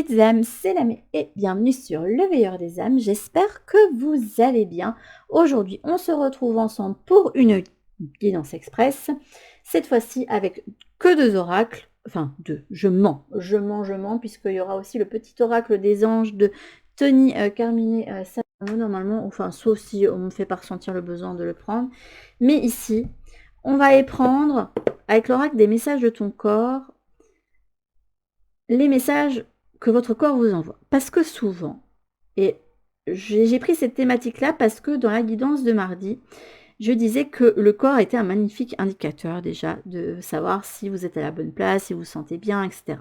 petites âmes, c'est l'âme et bienvenue sur le meilleur des âmes. J'espère que vous allez bien. Aujourd'hui, on se retrouve ensemble pour une guidance express. Cette fois-ci avec que 2 oracles. Enfin, 2. Je mens, puisqu'il y aura aussi le petit oracle des anges de Tony Carmine Savano, normalement. Enfin, sauf si on me fait pas ressentir le besoin de le prendre. Mais ici, on va les prendre avec l'oracle des messages de ton corps. Les messages que votre corps vous envoie. Parce que souvent, et j'ai pris cette thématique-là parce que dans la guidance de mardi, je disais que le corps était un magnifique indicateur déjà de savoir si vous êtes à la bonne place, si vous vous sentez bien, etc.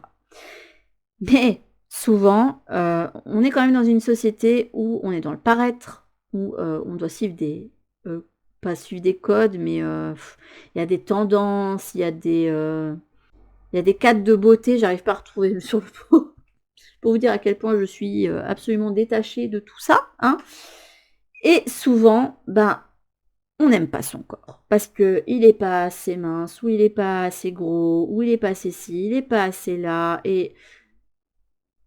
Mais souvent, on est quand même dans une société où on est dans le paraître, où on doit suivre des... pas suivre des codes, mais il y a des tendances, il y a des cadres de beauté, j'arrive pas à retrouver sur le pot. Pour vous dire à quel point je suis absolument détachée de tout ça. Hein. Et souvent, on n'aime pas son corps. Parce qu'il n'est pas assez mince, ou il n'est pas assez gros, ou il n'est pas assez ci, il n'est pas assez là. Et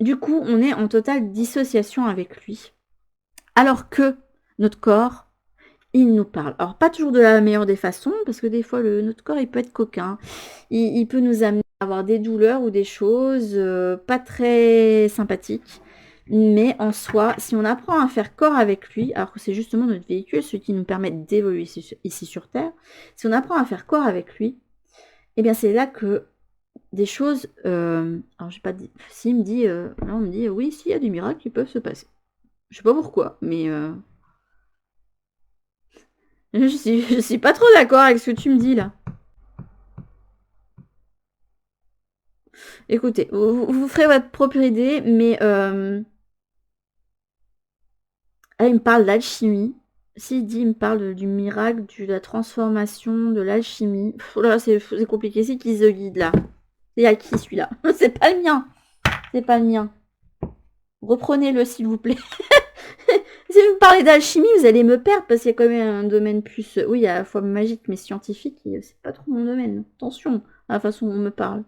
du coup, on est en totale dissociation avec lui. Alors que notre corps, il nous parle. Alors, pas toujours de la meilleure des façons, parce que des fois, notre corps, il peut être coquin. Il peut nous amener à avoir des douleurs ou des choses pas très sympathiques. Mais en soi, si on apprend à faire corps avec lui, alors que c'est justement notre véhicule, ce qui nous permet d'évoluer ici sur Terre, si on apprend à faire corps avec lui, eh bien c'est là que des choses... alors, j'ai pas dit... S'il me dit... là, on me dit, oui, s'il y a des miracles qui peuvent se passer. Je sais pas pourquoi, mais... Je suis pas trop d'accord avec ce que tu me dis, là. Écoutez, vous ferez votre propre idée, mais... Là, il me parle d'alchimie. S'il dit, il me parle du miracle, de la transformation, de l'alchimie. Là, c'est compliqué. C'est qui ce guide, là? C'est à qui, celui-là? C'est pas le mien. C'est pas le mien. Reprenez-le, s'il vous plaît. Si vous parlez d'alchimie, vous allez me perdre, parce qu'il y a quand même un domaine plus... Oui, à la fois magique, mais scientifique. C'est pas trop mon domaine. Attention à la façon dont on me parle.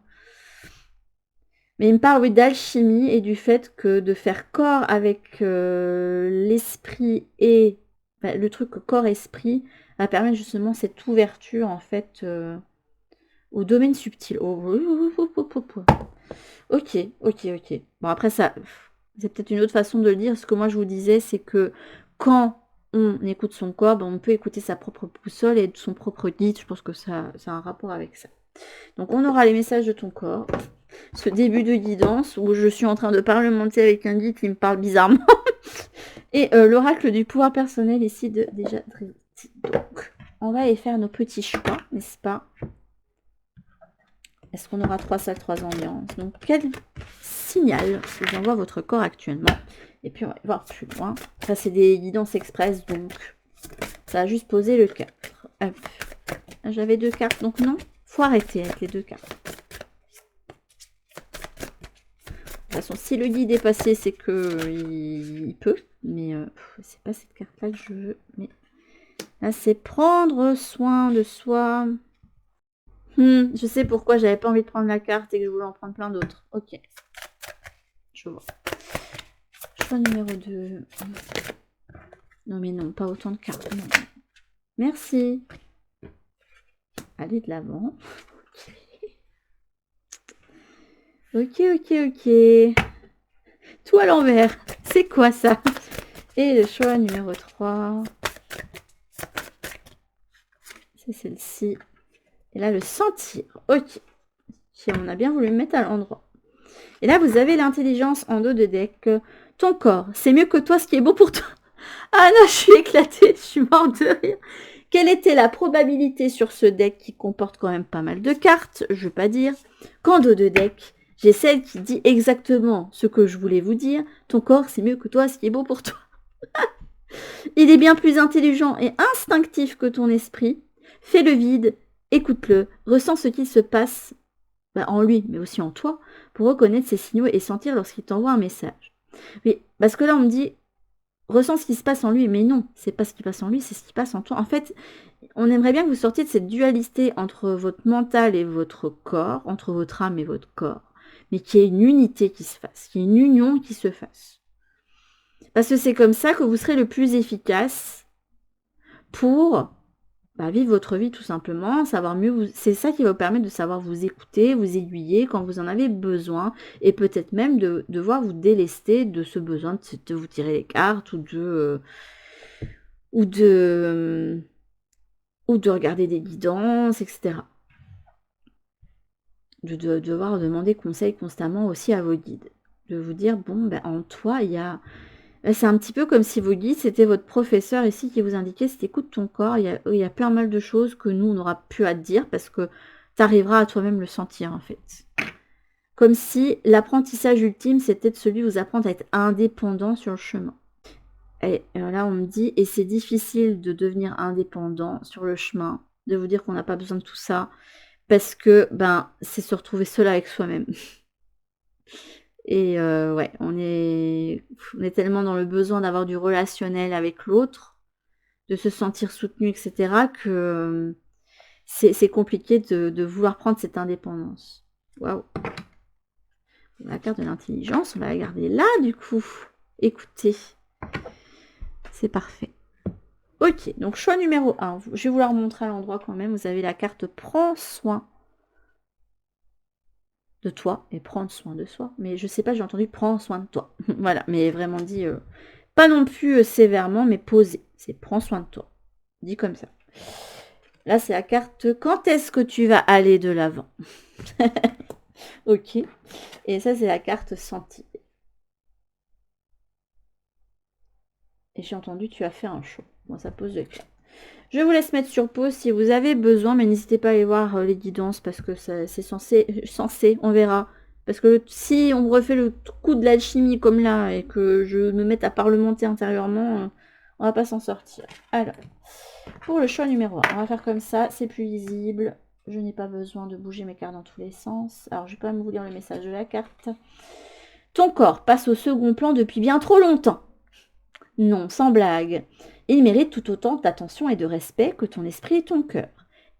Mais il me parle, oui, d'alchimie et du fait que de faire corps avec l'esprit et... le truc corps-esprit va permettre justement cette ouverture, en fait, au domaine subtil. Ok. Bon, après, ça, c'est peut-être une autre façon de le dire. Ce que moi, je vous disais, c'est que quand on écoute son corps, on peut écouter sa propre boussole et son propre guide. Je pense que ça a un rapport avec ça. Donc, on aura les messages de ton corps. Ce début de guidance où je suis en train de parlementer avec un guide qui me parle bizarrement. Et l'oracle du pouvoir personnel ici de déjà. Donc, on va aller faire nos petits choix, n'est-ce pas? Est-ce qu'on aura 3 salles, 3 ambiances? Donc, quel signal vous envoie votre corps actuellement? Et puis, on va voir plus loin. Ça, c'est des guidances express, donc ça a juste posé le 4. J'avais 2 cartes, donc non. Faut arrêter avec les 2 cartes. De toute façon, si le guide est passé, c'est que il peut. Mais c'est pas cette carte-là que je veux. Mais là, c'est prendre soin de soi. Je sais pourquoi j'avais pas envie de prendre la carte et que je voulais en prendre plein d'autres. Ok. Je vois. Choix numéro 2. Non, mais non, pas autant de cartes. Non. Merci. Allez de l'avant. Ok. Tout à l'envers. C'est quoi ça? Et le choix numéro 3. C'est celle-ci. Et là, le sentir. Ok. On a bien voulu me mettre à l'endroit. Et là, vous avez l'intelligence en dos de deck. Ton corps, c'est mieux que toi, ce qui est bon pour toi. Ah non, je suis éclatée. Je suis morte de rire. Quelle était la probabilité sur ce deck qui comporte quand même pas mal de cartes, je veux pas dire, qu'en dos de deck, j'ai celle qui dit exactement ce que je voulais vous dire. Ton corps, c'est mieux que toi, ce qui est bon pour toi. Il est bien plus intelligent et instinctif que ton esprit. Fais le vide, écoute-le, ressens ce qu'il se passe en lui, mais aussi en toi, pour reconnaître ses signaux et sentir lorsqu'il t'envoie un message. Oui, parce que là, on me dit, ressens ce qui se passe en lui, mais non, c'est pas ce qui passe en lui, c'est ce qui passe en toi. En fait, on aimerait bien que vous sortiez de cette dualité entre votre mental et votre corps, entre votre âme et votre corps. mais qu'il y ait une unité qui se fasse, qu'il y ait une union qui se fasse. Parce que c'est comme ça que vous serez le plus efficace pour vivre votre vie tout simplement, savoir mieux c'est ça qui va vous permettre de savoir vous écouter, vous aiguiller quand vous en avez besoin, et peut-être même de devoir vous délester de ce besoin de vous tirer les cartes ou de regarder des guidances, etc. De devoir demander conseil constamment aussi à vos guides. De vous dire, bon, en toi, il y a... C'est un petit peu comme si vos guides, c'était votre professeur ici qui vous indiquait, c'est écoute ton corps, il y a plein mal de choses que nous, on n'aura plus à te dire parce que tu arriveras à toi-même le sentir, en fait. Comme si l'apprentissage ultime, c'était de celui vous apprendre à être indépendant sur le chemin. Et là, on me dit, et c'est difficile de devenir indépendant sur le chemin, de vous dire qu'on n'a pas besoin de tout ça, parce que, c'est se retrouver seul avec soi-même. Et ouais, on est tellement dans le besoin d'avoir du relationnel avec l'autre, de se sentir soutenu, etc., que c'est compliqué de vouloir prendre cette indépendance. Waouh! La carte de l'intelligence, on va la garder là, du coup. Écoutez, c'est parfait. Ok, donc choix numéro 1. Je vais vous la remontrer à l'endroit quand même. Vous avez la carte « Prends soin de toi » et « Prendre soin de soi ». Mais je sais pas, j'ai entendu « Prends soin de toi ». Voilà, mais vraiment dit, pas non plus sévèrement, mais posé. C'est « Prends soin de toi ». Dit comme ça. Là, c'est la carte « Quand est-ce que tu vas aller de l'avant ?» Ok. Et ça, c'est la carte « Sentir ». Et j'ai entendu « Tu as fait un show ». Bon, ça pose le cas. Je vous laisse mettre sur pause si vous avez besoin, mais n'hésitez pas à aller voir les guidances parce que c'est censé, on verra. Parce que si on refait le coup de l'alchimie comme là et que je me mette à parlementer intérieurement, on va pas s'en sortir. Alors, pour le choix numéro 1, on va faire comme ça, c'est plus lisible. Je n'ai pas besoin de bouger mes cartes dans tous les sens. Alors, je vais quand même vous lire le message de la carte. Ton corps passe au second plan depuis bien trop longtemps. Non, sans blague. Il mérite tout autant d'attention et de respect que ton esprit et ton cœur.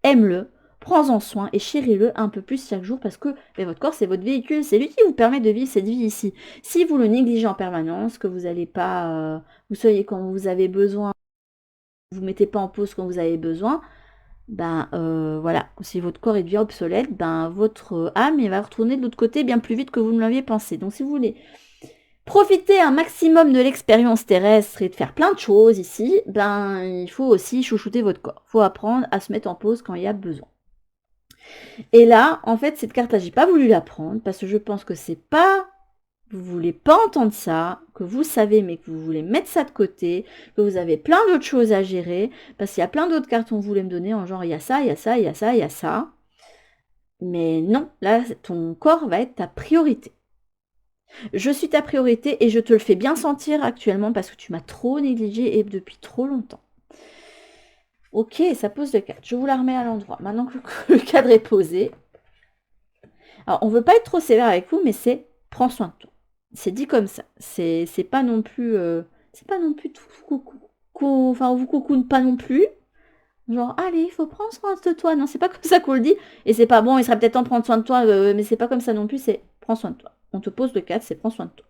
Aime-le, prends-en soin et chéris-le un peu plus chaque jour parce que votre corps, c'est votre véhicule, c'est lui qui vous permet de vivre cette vie ici. Si vous le négligez en permanence, que vous n'allez pas, vous soyez quand vous avez besoin, vous ne mettez pas en pause quand vous avez besoin, voilà, si votre corps devient obsolète, votre âme va retourner de l'autre côté bien plus vite que vous ne l'aviez pensé. Donc si vous voulez profiter un maximum de l'expérience terrestre et de faire plein de choses ici, il faut aussi chouchouter votre corps. Il faut apprendre à se mettre en pause quand il y a besoin. Et là, en fait, cette carte-là, j'ai pas voulu la prendre parce que je pense que c'est pas... Vous voulez pas entendre ça, que vous savez, mais que vous voulez mettre ça de côté, que vous avez plein d'autres choses à gérer, parce qu'il y a plein d'autres cartes qu'on voulait me donner, en genre, il y a ça, il y a ça, il y a ça, il y a ça. Mais non, là, ton corps va être ta priorité. Je suis ta priorité et je te le fais bien sentir actuellement parce que tu m'as trop négligé et depuis trop longtemps. Ok, ça pose le cadre. Je vous la remets à l'endroit. Maintenant que le cadre est posé. Alors, on ne veut pas être trop sévère avec vous, mais c'est prends soin de toi. C'est dit comme ça. C'est pas non plus... c'est pas non plus tout coucou. Enfin, on vous coucoune pas non plus. Genre, allez, il faut prendre soin de toi. Non, c'est pas comme ça qu'on le dit. Et c'est pas bon, il serait peut-être temps de prendre soin de toi, mais c'est pas comme ça non plus, c'est prends soin de toi. On te pose le cadre, c'est prends soin de toi.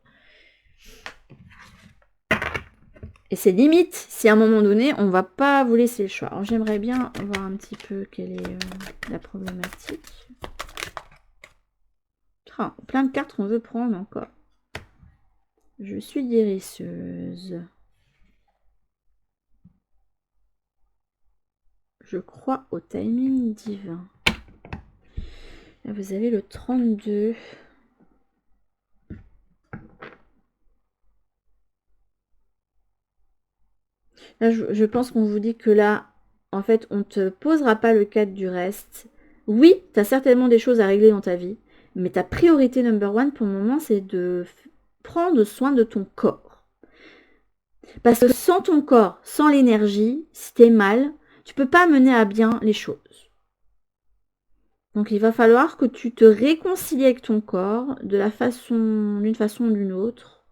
Et c'est limite si à un moment donné, on va pas vous laisser le choix. Alors j'aimerais bien voir un petit peu quelle est la problématique. Plein de cartes qu'on veut prendre encore. Je suis guérisseuse. Je crois au timing divin. Là, vous avez le 32. Là, je pense qu'on vous dit que là, en fait, on ne te posera pas le cadre du reste. Oui, tu as certainement des choses à régler dans ta vie, mais ta priorité number one pour le moment, c'est de prendre soin de ton corps. Parce que sans ton corps, sans l'énergie, si tu es mal, tu peux pas mener à bien les choses. Donc il va falloir que tu te réconcilies avec ton corps d'une façon ou d'une autre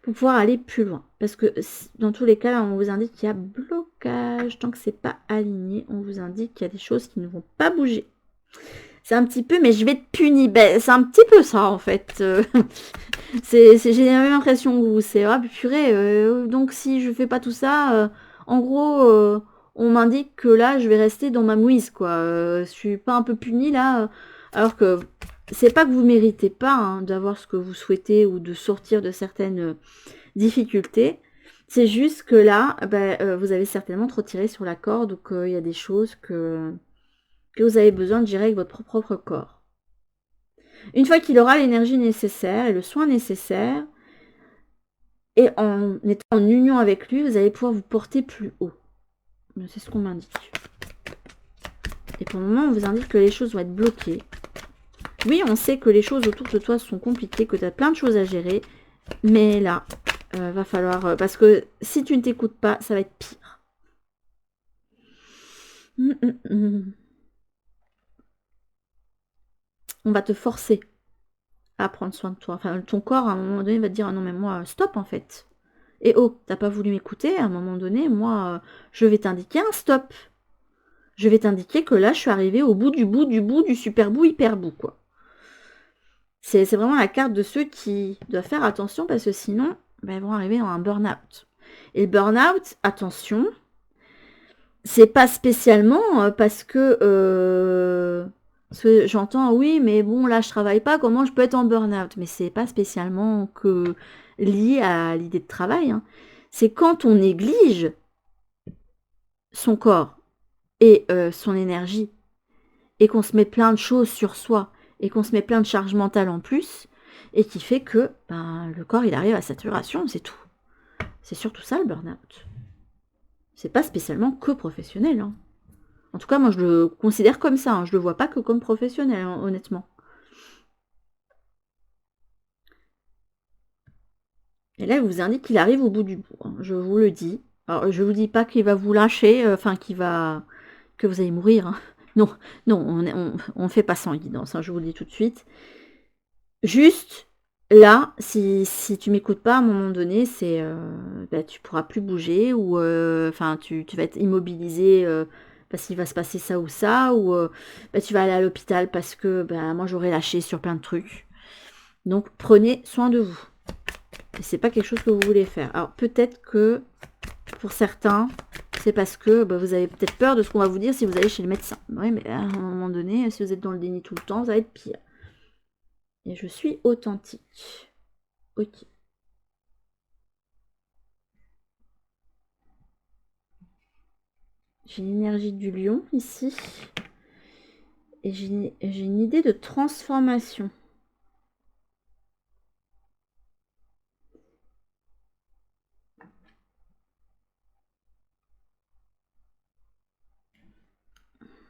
pour pouvoir aller plus loin. Parce que dans tous les cas, là, on vous indique qu'il y a blocage. Tant que c'est pas aligné, on vous indique qu'il y a des choses qui ne vont pas bouger. C'est un petit peu, mais je vais te punir. Ben, c'est un petit peu ça, en fait. J'ai la même impression que vous. C'est, ah, purée, donc si je fais pas tout ça, en gros, on m'indique que là, je vais rester dans ma mouise, quoi. Je suis pas un peu punie, là. Alors que c'est pas que vous méritez pas hein, d'avoir ce que vous souhaitez ou de sortir de certaines difficultés. C'est juste que là, ben, vous avez certainement trop tiré sur la corde ou qu'il y a des choses que vous avez besoin de gérer avec votre propre corps. Une fois qu'il aura l'énergie nécessaire et le soin nécessaire, et en étant en union avec lui, vous allez pouvoir vous porter plus haut. C'est ce qu'on m'indique. Et pour le moment, on vous indique que les choses vont être bloquées. Oui, on sait que les choses autour de toi sont compliquées, que tu as plein de choses à gérer, mais là, va falloir... parce que si tu ne t'écoutes pas, ça va être pire. On va te forcer à prendre soin de toi. Enfin, ton corps, à un moment donné, va te dire, ah non, mais moi, stop, en fait. Et oh, t'as pas voulu m'écouter, à un moment donné, moi, je vais t'indiquer un stop. Je vais t'indiquer que là, je suis arrivée au bout du super bout, hyper bout, quoi. C'est vraiment la carte de ceux qui doivent faire attention, parce que sinon, ben, ils vont arriver dans un burn-out. Et le burn-out, attention, c'est pas spécialement parce que j'entends, oui, mais bon, là, je travaille pas, comment je peux être en burn-out? Mais c'est pas spécialement que lié à l'idée de travail. Hein. C'est quand on néglige son corps et son énergie, et qu'on se met plein de choses sur soi, et qu'on se met plein de charges mentales en plus, et qui fait que ben, le corps, il arrive à saturation, c'est tout. C'est surtout ça, le burn-out. C'est pas spécialement que professionnel. Hein. En tout cas, moi, je le considère comme ça. Hein. Je le vois pas que comme professionnel, hein, honnêtement. Et là, il vous indique qu'il arrive au bout du bout. Hein. Je vous le dis. Alors, je vous dis pas qu'il va vous lâcher, que vous allez mourir. Hein. Non, non, on fait pas sans guidance, hein, je vous le dis tout de suite. Juste, là, si tu m'écoutes pas, à un moment donné, c'est bah, tu pourras plus bouger ou tu vas être immobilisé parce qu'il va se passer ça ou ça, ou bah, tu vas aller à l'hôpital parce que bah, moi j'aurais lâché sur plein de trucs. Donc prenez soin de vous. Et c'est pas quelque chose que vous voulez faire. Alors peut-être que pour certains, c'est parce que bah, vous avez peut-être peur de ce qu'on va vous dire si vous allez chez le médecin. Oui, mais à un moment donné, si vous êtes dans le déni tout le temps, ça va être pire. Et je suis authentique. Ok. J'ai l'énergie du lion ici. Et j'ai une idée de transformation.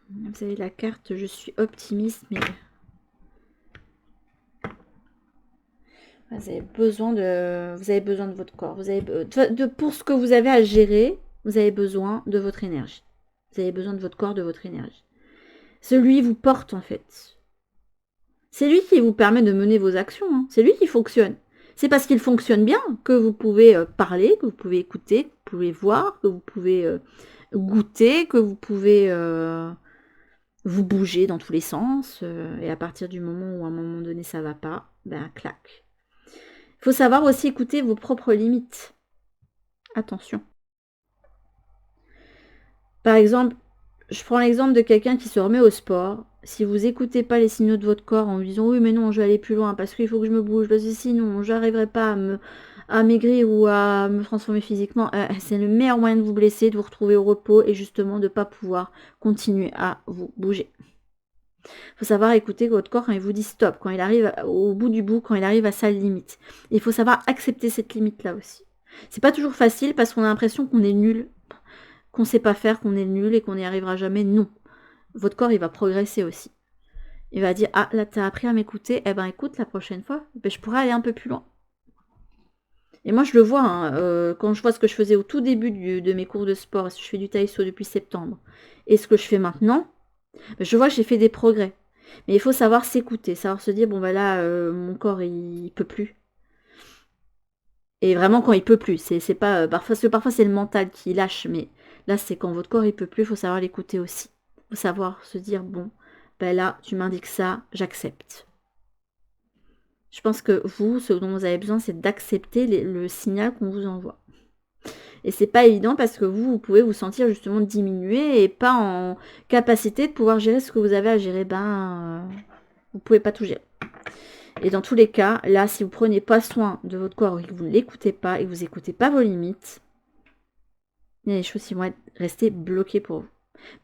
Vous avez la carte, je suis optimiste, mais... Vous avez besoin de votre corps. Pour ce que vous avez à gérer, vous avez besoin de votre énergie. Vous avez besoin de votre corps, de votre énergie. Celui vous porte en fait. C'est lui qui vous permet de mener vos actions. Hein. C'est lui qui fonctionne. C'est parce qu'il fonctionne bien que vous pouvez parler, que vous pouvez écouter, que vous pouvez voir, que vous pouvez goûter, que vous pouvez vous bouger dans tous les sens. Et à partir du moment où à un moment donné ça va pas, ben clac. Il faut savoir aussi écouter vos propres limites. Attention. Par exemple, je prends l'exemple de quelqu'un qui se remet au sport. Si vous n'écoutez pas les signaux de votre corps en lui disant oui mais non je vais aller plus loin parce qu'il faut que je me bouge, parce que sinon je n'arriverai pas à maigrir ou à me transformer physiquement, c'est le meilleur moyen de vous blesser, de vous retrouver au repos et justement de ne pas pouvoir continuer à vous bouger. Il faut savoir écouter votre corps quand il vous dit stop, quand il arrive au bout du bout, quand il arrive à sa limite. Et il faut savoir accepter cette limite-là aussi. C'est pas toujours facile parce qu'on a l'impression qu'on est nul, qu'on sait pas faire, qu'on est nul et qu'on n'y arrivera jamais. Non. Votre corps, il va progresser aussi. Il va dire, ah, là, tu as appris à m'écouter. Eh ben, écoute, la prochaine fois, ben, je pourrais aller un peu plus loin. Et moi, je le vois, hein, quand je vois ce que je faisais au tout début de mes cours de sport, je fais du taïso depuis septembre, et ce que je fais maintenant, ben, je vois que j'ai fait des progrès. Mais il faut savoir s'écouter, savoir se dire, bon, ben là, mon corps, il peut plus. Et vraiment, quand il peut plus, c'est pas... parfois, c'est le mental qui lâche, mais là, c'est quand votre corps, il peut plus, il faut savoir l'écouter aussi. Il faut savoir se dire, bon, ben là, tu m'indiques ça, j'accepte. Je pense que vous, ce dont vous avez besoin, c'est d'accepter le signal qu'on vous envoie. Et c'est pas évident parce que vous pouvez vous sentir justement diminué et pas en capacité de pouvoir gérer ce que vous avez à gérer. Vous pouvez pas tout gérer. Et dans tous les cas, là, si vous prenez pas soin de votre corps et que vous ne l'écoutez pas et que vous n'écoutez pas vos limites, il y a des choses qui vont rester bloquées pour vous.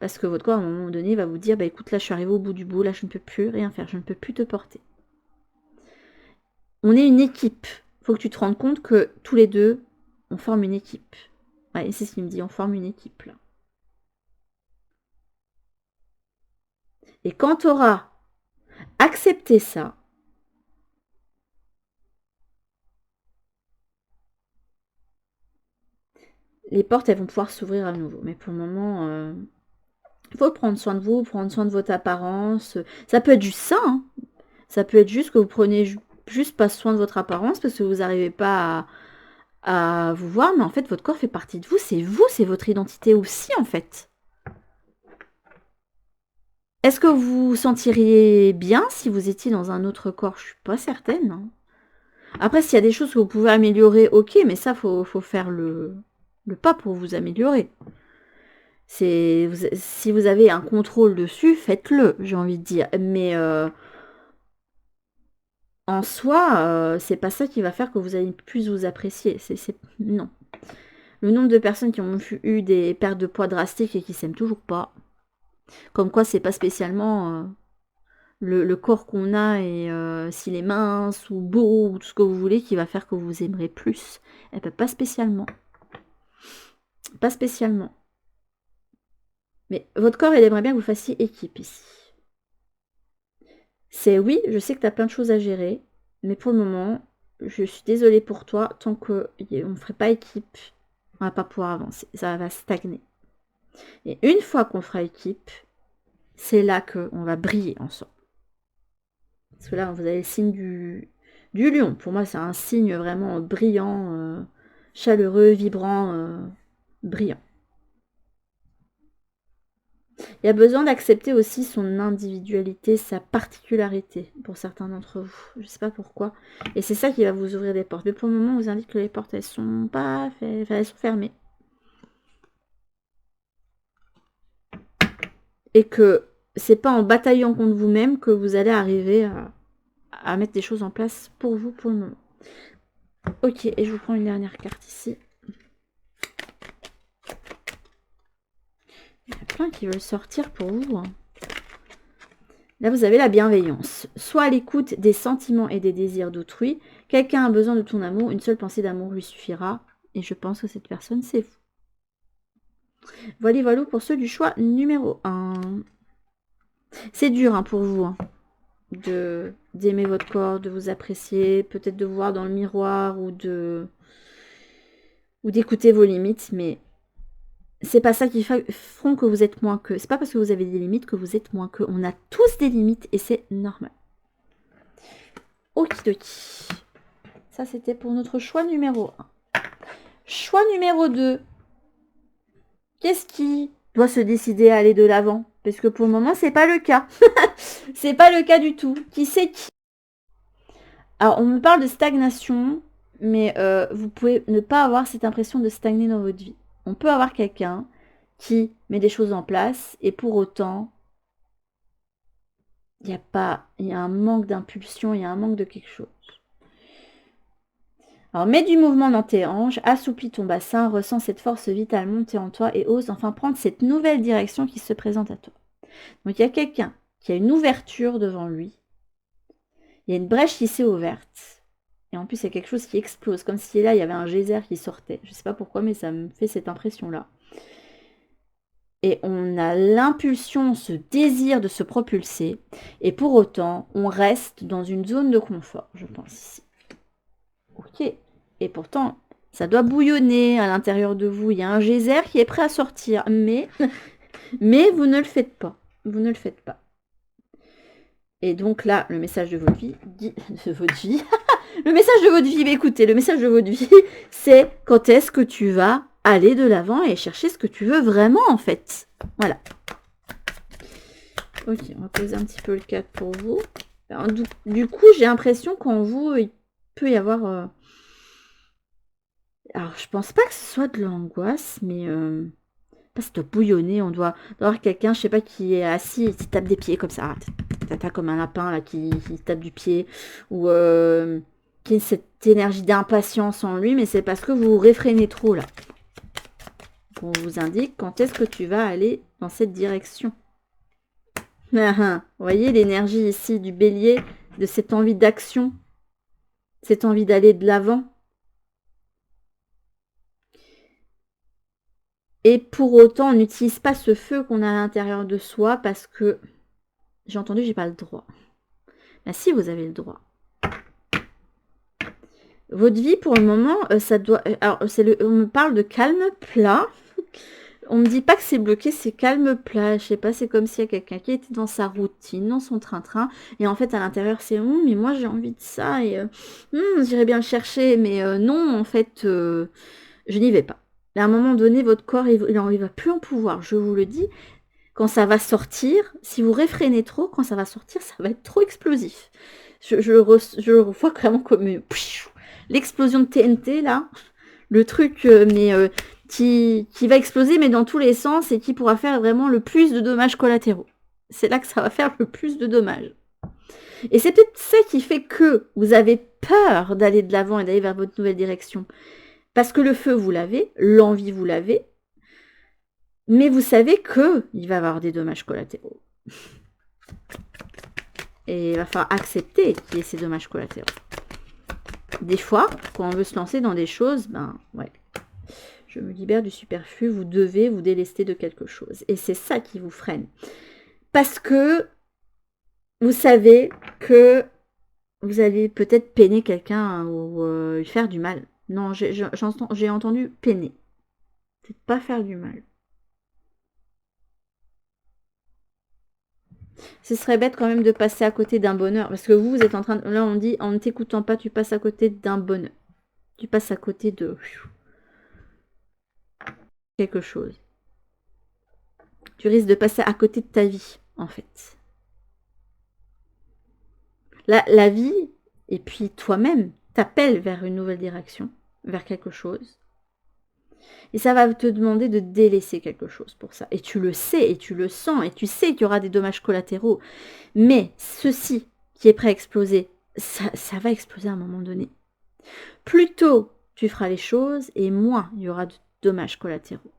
Parce que votre corps, à un moment donné, va vous dire, bah écoute, là, je suis arrivée au bout du bout, là, je ne peux plus rien faire, je ne peux plus te porter. On est une équipe. Il faut que tu te rendes compte que tous les deux, on forme une équipe. Ouais, c'est ce qu'il me dit, on forme une équipe, là. Et quand tu auras accepté ça, les portes, elles vont pouvoir s'ouvrir à nouveau. Mais pour le moment, il faut prendre soin de vous, prendre soin de votre apparence. Ça peut être juste ça. Hein. Ça peut être juste que vous prenez juste pas soin de votre apparence parce que vous n'arrivez pas à vous voir. Mais en fait, votre corps fait partie de vous. C'est votre identité aussi, en fait. Est-ce que vous vous sentiriez bien si vous étiez dans un autre corps? Je suis pas certaine. Hein. Après, s'il y a des choses que vous pouvez améliorer, ok, mais ça, faut faire le pas pour vous améliorer. Si vous avez un contrôle dessus, faites-le, j'ai envie de dire. Mais en soi, c'est pas ça qui va faire que vous allez plus vous apprécier. Non. Le nombre de personnes qui ont eu des pertes de poids drastiques et qui s'aiment toujours pas, comme quoi c'est pas spécialement le corps qu'on a et s'il est mince ou beau ou tout ce que vous voulez qui va faire que vous aimerez plus. Elle peut pas spécialement. Pas spécialement. Mais votre corps, il aimerait bien que vous fassiez équipe ici. C'est oui, je sais que tu as plein de choses à gérer, mais pour le moment, je suis désolée pour toi, tant qu'on ne ferait pas équipe, on va pas pouvoir avancer, ça va stagner. Et une fois qu'on fera équipe, c'est là qu'on va briller ensemble. Parce que là, vous avez le signe du lion. Pour moi, c'est un signe vraiment brillant, chaleureux, vibrant, brillant. Il y a besoin d'accepter aussi son individualité, sa particularité pour certains d'entre vous. Je ne sais pas pourquoi. Et c'est ça qui va vous ouvrir des portes. Mais pour le moment, on vous indique que les portes, elles sont pas elles sont fermées. Et que c'est pas en bataillant contre vous-même que vous allez arriver à mettre des choses en place pour vous pour le moment. Ok, et je vous prends une dernière carte ici. Il y a plein qui veulent sortir pour vous. Hein. Là, vous avez la bienveillance. Sois à l'écoute des sentiments et des désirs d'autrui. Quelqu'un a besoin de ton amour. Une seule pensée d'amour lui suffira. Et je pense que cette personne, c'est vous. Voilà pour ceux du choix numéro 1. C'est dur hein, pour vous hein, d'aimer votre corps, de vous apprécier, peut-être de vous voir dans le miroir ou d'écouter vos limites, mais c'est pas ça qui feront que vous êtes moins que. C'est pas parce que vous avez des limites que vous êtes moins que. On a tous des limites et c'est normal. Okidoki. Ça, c'était pour notre choix numéro 1. Choix numéro 2. Qu'est-ce qui doit se décider à aller de l'avant? Parce que pour le moment, c'est pas le cas. C'est pas le cas du tout. Qui c'est qui? Alors, on me parle de stagnation, mais vous pouvez ne pas avoir cette impression de stagner dans votre vie. On peut avoir quelqu'un qui met des choses en place et pour autant, il y a un manque d'impulsion, il y a un manque de quelque chose. Alors, mets du mouvement dans tes hanches, assouplis ton bassin, ressens cette force vitale monter en toi et ose enfin prendre cette nouvelle direction qui se présente à toi. Donc, il y a quelqu'un qui a une ouverture devant lui. Il y a une brèche qui s'est ouverte. Et en plus, il y a quelque chose qui explose, comme si là, il y avait un geyser qui sortait. Je ne sais pas pourquoi, mais ça me fait cette impression-là. Et on a l'impulsion, ce désir de se propulser. Et pour autant, on reste dans une zone de confort, je pense ici. Ok. Et pourtant, ça doit bouillonner à l'intérieur de vous. Il y a un geyser qui est prêt à sortir. Mais vous ne le faites pas. Vous ne le faites pas. Et donc là, le message de votre vie... Le message de votre vie, écoutez, le message de votre vie, c'est quand est-ce que tu vas aller de l'avant et chercher ce que tu veux vraiment, en fait. Voilà. Ok, on va poser un petit peu le cadre pour vous. Alors, du coup, j'ai l'impression qu'en vous, il peut y avoir... Alors, je pense pas que ce soit de l'angoisse, mais... Parce que bouillonner, on doit avoir quelqu'un, je sais pas, qui est assis et qui tape des pieds comme ça. T'as comme un lapin là qui tape du pied. Ou qui a cette énergie d'impatience en lui, mais c'est parce que vous vous réfrénez trop là. On vous indique quand est-ce que tu vas aller dans cette direction. Vous voyez l'énergie ici du bélier, de cette envie d'action, cette envie d'aller de l'avant. Et pour autant, on n'utilise pas ce feu qu'on a à l'intérieur de soi parce que, j'ai entendu, j'ai pas le droit. Ben si, vous avez le droit. Votre vie, pour le moment, ça doit... Alors, on me parle de calme plat. On me dit pas que c'est bloqué, c'est calme plat. Je sais pas, c'est comme s'il y a quelqu'un qui était dans sa routine, dans son train-train. Et en fait, à l'intérieur, c'est mais moi, j'ai envie de ça. Et j'irais bien le chercher. Mais non, en fait, je n'y vais pas. Et à un moment donné, votre corps, il va plus en pouvoir. Je vous le dis. Quand ça va sortir, si vous réfrénez trop, quand ça va sortir, ça va être trop explosif. Je le revois vraiment comme l'explosion de TNT, là. Le truc, qui va exploser, mais dans tous les sens, et qui pourra faire vraiment le plus de dommages collatéraux. C'est là que ça va faire le plus de dommages. Et c'est peut-être ça qui fait que vous avez peur d'aller de l'avant et d'aller vers votre nouvelle direction. Parce que le feu, vous l'avez, l'envie, vous l'avez, mais vous savez qu'il va y avoir des dommages collatéraux. Et il va falloir accepter qu'il y ait ces dommages collatéraux. Des fois, quand on veut se lancer dans des choses, ben ouais, je me libère du superflu, vous devez vous délester de quelque chose. Et c'est ça qui vous freine. Parce que vous savez que vous allez peut-être peiner quelqu'un ou lui faire du mal. Non, j'ai entendu peiner. C'est pas faire du mal. Ce serait bête quand même de passer à côté d'un bonheur. Parce que vous êtes en train de... Là, on dit, en ne t'écoutant pas, tu passes à côté d'un bonheur. Tu passes à côté de... quelque chose. Tu risques de passer à côté de ta vie, en fait. La vie, et puis toi-même, t'appelle vers une nouvelle direction, vers quelque chose. Et ça va te demander de délaisser quelque chose pour ça. Et tu le sais, et tu le sens, et tu sais qu'il y aura des dommages collatéraux. Mais ceci qui est prêt à exploser, ça va exploser à un moment donné. Plus tôt tu feras les choses, et moins il y aura de dommages collatéraux.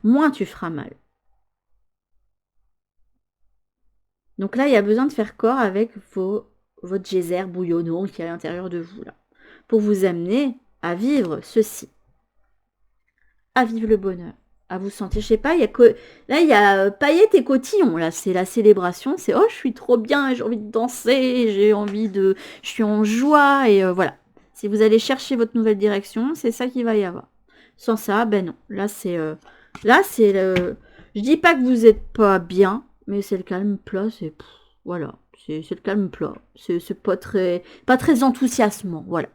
Moins tu feras mal. Donc là, il y a besoin de faire corps avec votre geyser bouillonnant qui est à l'intérieur de vous, là, pour vous amener à vivre ceci. À vivre le bonheur, à vous sentir, je sais pas, là il y a paillettes et cotillons, là c'est la célébration, c'est oh je suis trop bien, j'ai envie de danser, je suis en joie et voilà. Si vous allez chercher votre nouvelle direction, c'est ça qu'il va y avoir. Sans ça, ben non, là c'est je dis pas que vous êtes pas bien, mais c'est le calme plat, voilà, c'est le calme plat, c'est pas très enthousiasmant, voilà.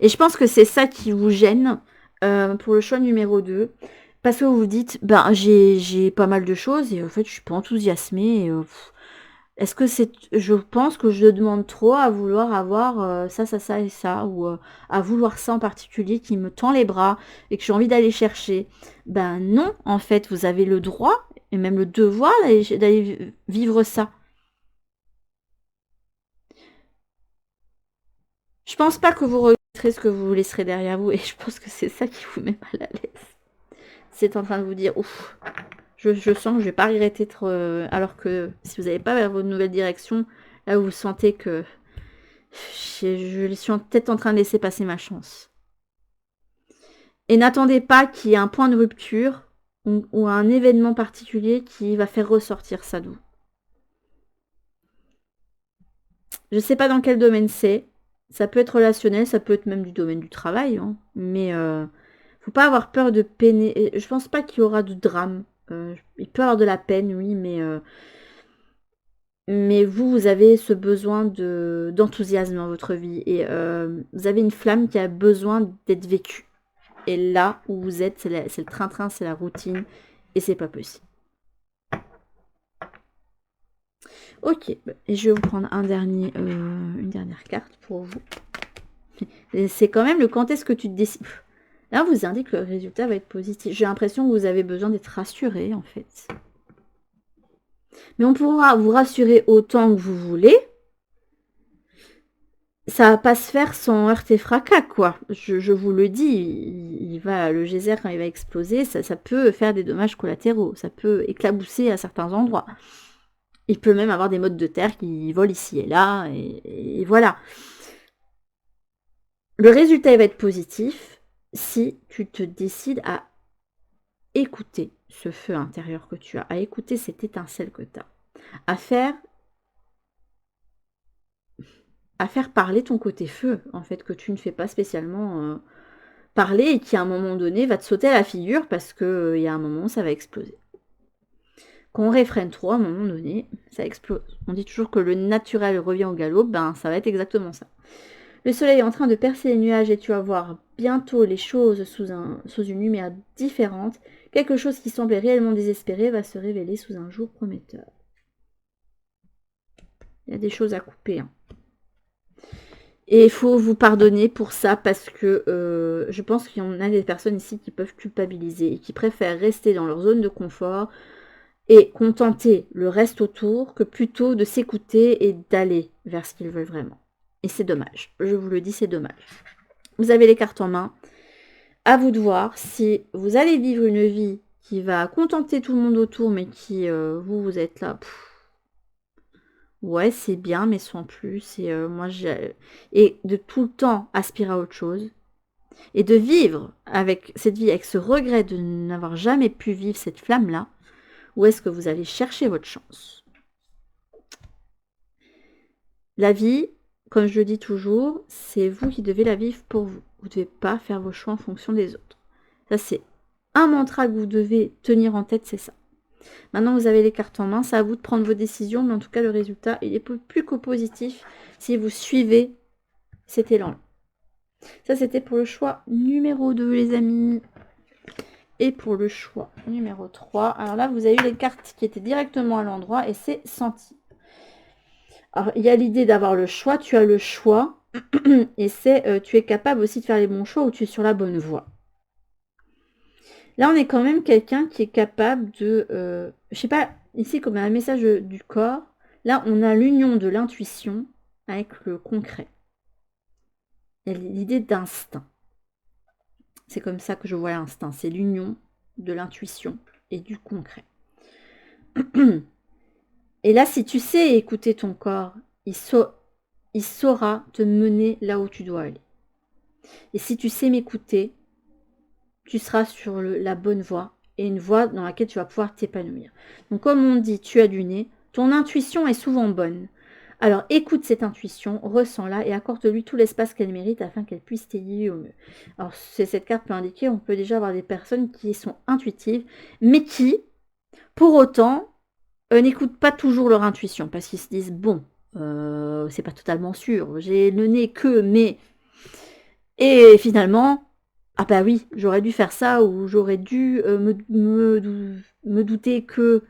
Et je pense que c'est ça qui vous gêne pour le choix numéro 2. Parce que vous vous dites, ben j'ai pas mal de choses et en fait je suis pas enthousiasmée. Est-ce que je pense que je demande trop à vouloir avoir ça et ça, ou à vouloir ça en particulier qui me tend les bras et que j'ai envie d'aller chercher. Ben non, en fait, vous avez le droit et même le devoir d'aller vivre ça. Je pense pas que vous regretterez ce que vous laisserez derrière vous et je pense que c'est ça qui vous met mal à l'aise. C'est en train de vous dire, ouf, je sens que je vais pas regretter trop. Alors que si vous n'avez pas vers votre nouvelle direction, là vous sentez que je suis peut-être en train de laisser passer ma chance. Et n'attendez pas qu'il y ait un point de rupture ou un événement particulier qui va faire ressortir ça de vous. Je sais pas dans quel domaine c'est. Ça peut être relationnel, ça peut être même du domaine du travail, hein. Mais faut pas avoir peur de peiner. Je pense pas qu'il y aura de drame. Il peut y avoir de la peine, oui, mais vous avez ce besoin d'enthousiasme dans votre vie. Et vous avez une flamme qui a besoin d'être vécue. Et là où vous êtes, c'est le train-train, c'est la routine. Et c'est pas possible. Ok, et je vais vous prendre une dernière carte pour vous. C'est quand même le quand est-ce que tu te décides. Là, on vous indique que le résultat va être positif. J'ai l'impression que vous avez besoin d'être rassuré, en fait. Mais on pourra vous rassurer autant que vous voulez. Ça va pas se faire sans heurter fracas, quoi. Je vous le dis, le geyser, quand il va exploser, ça peut faire des dommages collatéraux. Ça peut éclabousser à certains endroits. Il peut même avoir des mottes de terre qui volent ici et là, et voilà. Le résultat il va être positif si tu te décides à écouter ce feu intérieur que tu as, à écouter cette étincelle que tu as, à faire parler ton côté feu, en fait, que tu ne fais pas spécialement parler et qui, à un moment donné, va te sauter à la figure parce qu'il y a un moment, ça va exploser. Quand on réfrène trop, à un moment donné, ça explose. On dit toujours que le naturel revient au galop, ben ça va être exactement ça. Le soleil est en train de percer les nuages et tu vas voir bientôt les choses sous une lumière différente. Quelque chose qui semblait réellement désespéré va se révéler sous un jour prometteur. Il y a des choses à couper. Hein. Et il faut vous pardonner pour ça parce que je pense qu'il y en a des personnes ici qui peuvent culpabiliser et qui préfèrent rester dans leur zone de confort et contenter le reste autour que plutôt de s'écouter et d'aller vers ce qu'ils veulent vraiment. Et c'est dommage. Je vous le dis, c'est dommage. Vous avez les cartes en main. À vous de voir si vous allez vivre une vie qui va contenter tout le monde autour, mais qui, vous êtes là. Ouais, c'est bien, mais sans plus. Et de tout le temps aspirer à autre chose. Et de vivre avec cette vie, avec ce regret de n'avoir jamais pu vivre cette flamme-là. Ou est-ce que vous allez chercher votre chance? La vie, comme je le dis toujours, c'est vous qui devez la vivre pour vous. Vous ne devez pas faire vos choix en fonction des autres. Ça, c'est un mantra que vous devez tenir en tête, c'est ça. Maintenant, vous avez les cartes en main, c'est à vous de prendre vos décisions, mais en tout cas, le résultat, il est plus qu'au positif si vous suivez cet élan. Ça, c'était pour le choix numéro 2, les amis. Et pour le choix numéro 3, alors là, vous avez eu les cartes qui étaient directement à l'endroit et c'est senti. Alors, il y a l'idée d'avoir le choix, tu as le choix, et c'est tu es capable aussi de faire les bons choix ou tu es sur la bonne voie. Là, on est quand même quelqu'un qui est capable de... je sais pas, ici, comme un message du corps, là, on a l'union de l'intuition avec le concret. Il y a l'idée d'instinct. C'est comme ça que je vois l'instinct. C'est l'union de l'intuition et du concret. Et là, si tu sais écouter ton corps, il saura te mener là où tu dois aller. Et si tu sais m'écouter, tu seras sur la bonne voie et une voie dans laquelle tu vas pouvoir t'épanouir. Donc comme on dit, tu as du nez, ton intuition est souvent bonne. Alors écoute cette intuition, ressens-la et accorde-lui tout l'espace qu'elle mérite afin qu'elle puisse t'aider au mieux. Alors cette carte peut indiquer, on peut déjà avoir des personnes qui sont intuitives, mais qui, pour autant, n'écoutent pas toujours leur intuition parce qu'ils se disent, bon, c'est pas totalement sûr, j'ai le nez que, mais... Et finalement... Ah bah oui, j'aurais dû faire ça ou j'aurais dû me douter que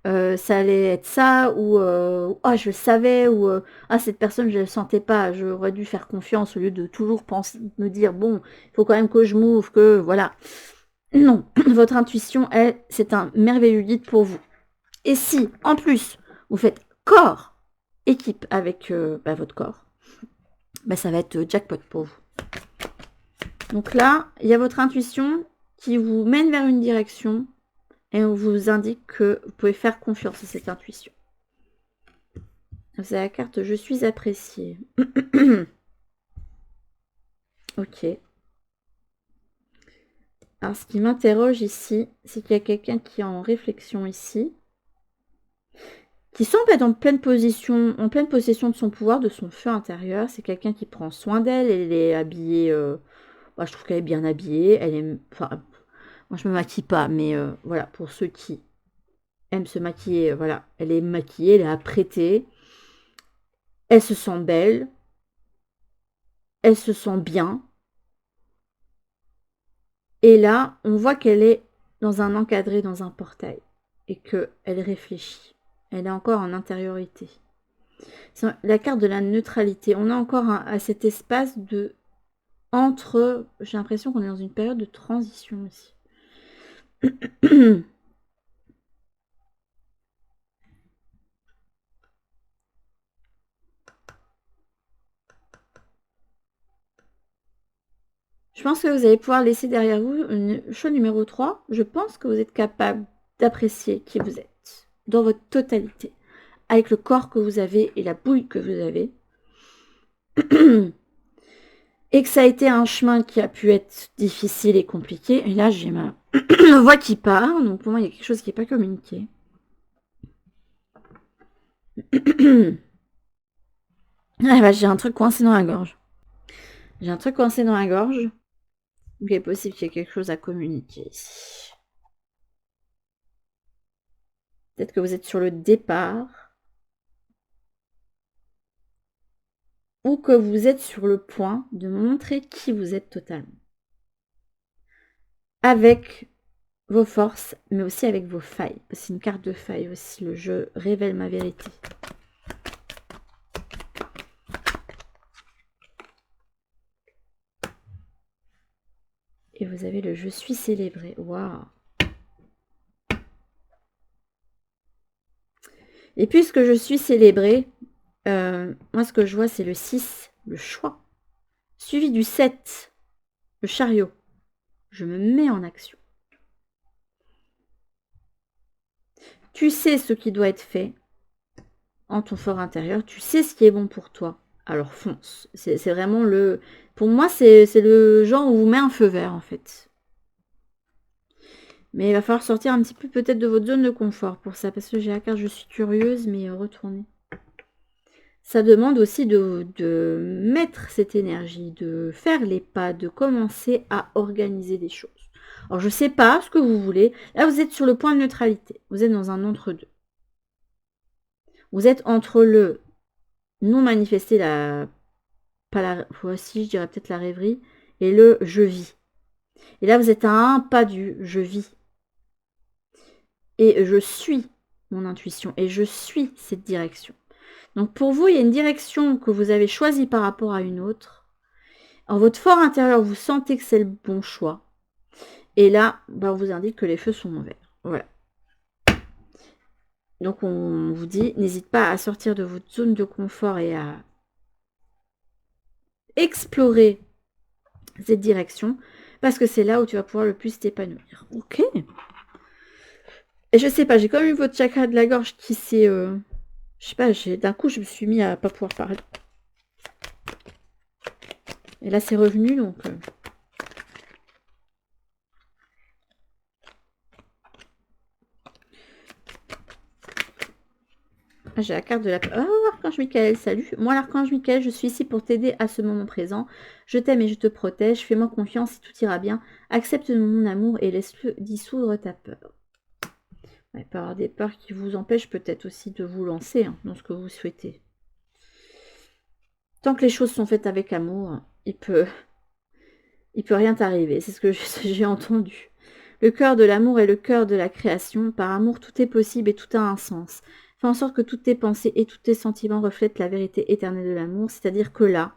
ça allait être ça ou ah je le savais ou ah cette personne je ne le sentais pas, j'aurais dû faire confiance au lieu de toujours penser, me dire bon, il faut quand même que je m'ouvre, que voilà. Non, votre intuition, elle, c'est un merveilleux guide pour vous. Et si, en plus, vous faites corps, équipe avec votre corps, bah, ça va être jackpot pour vous. Donc là, il y a votre intuition qui vous mène vers une direction et on vous indique que vous pouvez faire confiance à cette intuition. Vous avez la carte « Je suis appréciée ». Ok. Alors, ce qui m'interroge ici, c'est qu'il y a quelqu'un qui est en réflexion ici, qui semble être en pleine possession de son pouvoir, de son feu intérieur. C'est quelqu'un qui prend soin d'elle. Elle est habillée... je trouve qu'elle est bien habillée. Elle est... Enfin, moi, je me maquille pas, mais voilà, pour ceux qui aiment se maquiller, voilà. Elle est maquillée, elle est apprêtée. Elle se sent belle. Elle se sent bien. Et là, on voit qu'elle est dans un encadré, dans un portail. Et qu'elle réfléchit. Elle est encore en intériorité. C'est la carte de la neutralité. On a encore à cet espace de entre... J'ai l'impression qu'on est dans une période de transition aussi. Je pense que vous allez pouvoir laisser derrière vous une choix numéro 3. Je pense que vous êtes capable d'apprécier qui vous êtes dans votre totalité, avec le corps que vous avez et la bouille que vous avez. Et que ça a été un chemin qui a pu être difficile et compliqué. Et là, j'ai ma voix qui part, donc pour moi, il y a quelque chose qui n'est pas communiqué. Ah bah, j'ai un truc coincé dans la gorge. J'ai un truc coincé dans la gorge. Donc il est possible qu'il y ait quelque chose à communiquer ici. Peut-être que vous êtes sur le départ. Ou que vous êtes sur le point de montrer qui vous êtes totalement. Avec vos forces, mais aussi avec vos failles. C'est une carte de failles aussi. Le jeu révèle ma vérité. Et vous avez le je suis célébré. Waouh! Et puisque je suis célébré, moi ce que je vois c'est le 6, le choix. Suivi du 7, le chariot. Je me mets en action. Tu sais ce qui doit être fait en ton fort intérieur. Tu sais ce qui est bon pour toi. Alors fonce. C'est vraiment le... Pour moi, c'est le genre où vous met un feu vert en fait. Mais il va falloir sortir un petit peu peut-être de votre zone de confort pour ça. Parce que j'ai la carte je suis curieuse, mais retournez. Ça demande aussi de mettre cette énergie, de faire les pas, de commencer à organiser des choses. Alors, je ne sais pas ce que vous voulez. Là, vous êtes sur le point de neutralité. Vous êtes dans un entre-deux. Vous êtes entre le non manifester, pas la, voici, je dirais peut-être la rêverie, et le je vis. Et là, vous êtes à un pas du je vis. Et je suis mon intuition. Et je suis cette direction. Donc, pour vous, il y a une direction que vous avez choisie par rapport à une autre. En votre fort intérieur, vous sentez que c'est le bon choix. Et là, bah, on vous indique que les feux sont ouverts. Voilà. Donc, on vous dit, n'hésite pas à sortir de votre zone de confort et à explorer cette direction. Parce que c'est là où tu vas pouvoir le plus t'épanouir. Ok. Et je sais pas, j'ai quand même eu votre chakra de la gorge qui s'est... je sais pas, d'un coup, je me suis mis à pas pouvoir parler. Et là, c'est revenu, donc... Ah, j'ai la carte de la... Oh, Archange Michael, salut. Moi, l'Archange Michael, je suis ici pour t'aider à ce moment présent. Je t'aime et je te protège. Fais-moi confiance et tout ira bien. Accepte mon amour et laisse-le dissoudre ta peur. Il peut y avoir des peurs qui vous empêchent peut-être aussi de vous lancer dans ce que vous souhaitez. Tant que les choses sont faites avec amour, il peut rien t'arriver. C'est ce que j'ai entendu. Le cœur de l'amour est le cœur de la création. Par amour, tout est possible et tout a un sens. Fais en sorte que toutes tes pensées et tous tes sentiments reflètent la vérité éternelle de l'amour. C'est-à-dire que là,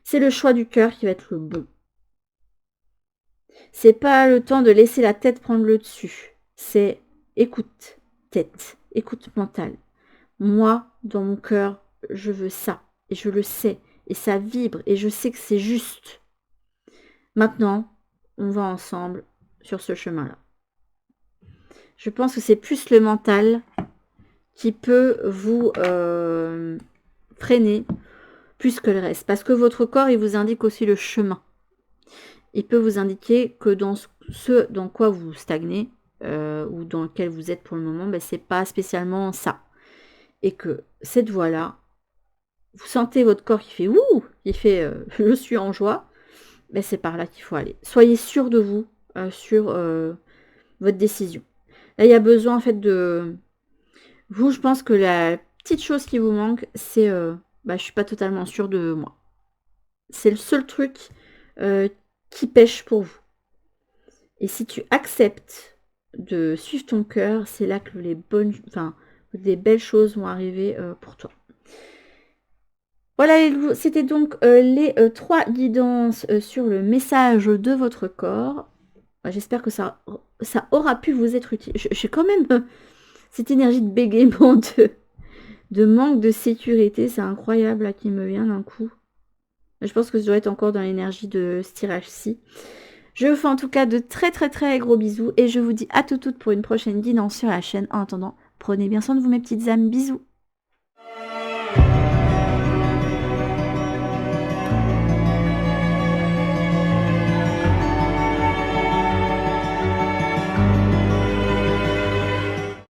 c'est le choix du cœur qui va être le bon. C'est pas le temps de laisser la tête prendre le dessus. C'est écoute tête, écoute mentale. Moi, dans mon cœur, je veux ça. Et je le sais. Et ça vibre. Et je sais que c'est juste. Maintenant, on va ensemble sur ce chemin-là. Je pense que c'est plus le mental qui peut vous freiner plus que le reste. Parce que votre corps, il vous indique aussi le chemin. Il peut vous indiquer que dans ce dans quoi vous stagnez, ou dans lequel vous êtes pour le moment, ben, c'est pas spécialement ça. Et que cette voie-là, vous sentez votre corps qui fait ouh, qui fait je suis en joie, ben, c'est par là qu'il faut aller. Soyez sûr de vous sur votre décision. Là, il y a besoin en fait de vous. Je pense que la petite chose qui vous manque, c'est je suis pas totalement sûre de moi. C'est le seul truc qui pêche pour vous. Et si tu acceptes de suivre ton cœur, c'est là que les bonnes, enfin, des belles choses vont arriver pour toi. Voilà les loups, c'était donc les 3 guidances sur le message de votre corps. J'espère que ça aura pu vous être utile. J'ai quand même cette énergie de bégaiement, de manque de sécurité, c'est incroyable là, qui me vient d'un coup. Je pense que je dois être encore dans l'énergie de ce tirage-ci. Je vous fais en tout cas de très très très gros bisous et je vous dis à toutes pour une prochaine guidance sur la chaîne. En attendant, prenez bien soin de vous mes petites âmes. Bisous.